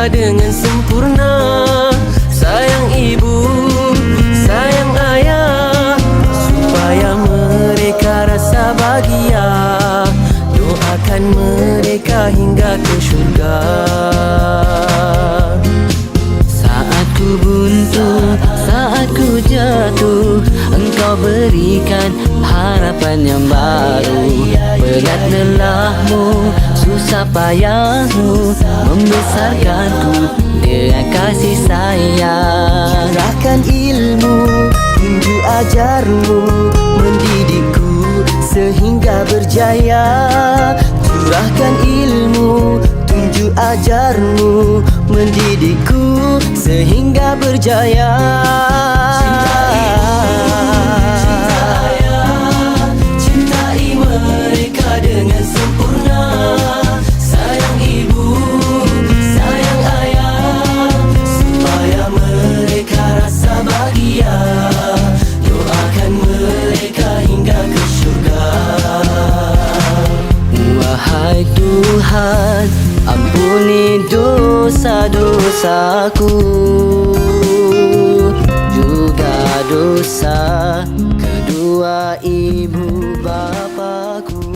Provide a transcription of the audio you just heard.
mereka dengan sempurna. Sayang ibu, sayang ayah, supaya mereka rasa bahagia. Doakan mereka hingga ke syurga. Saat ku buntu, saat ku jatuh, Engkau berikan harapan yang baru. Berat lelahmu, susah payahmu, membesarkanku dengan kasih sayang. Curahkan ilmu, tunjuk ajarmu, mendidikku sehingga berjaya. Curahkan ilmu, tunjuk ajarmu, mendidikku sehingga berjaya. Cinta ayah, cintai mereka dengan sempurna. Sayang ibu, sayang ayah, supaya mereka rasa bahagia. Doakan mereka hingga ke syurga. Wahai Tuhan, ampuni dosa-dosaku, juga dosa kedua ibu bapaku.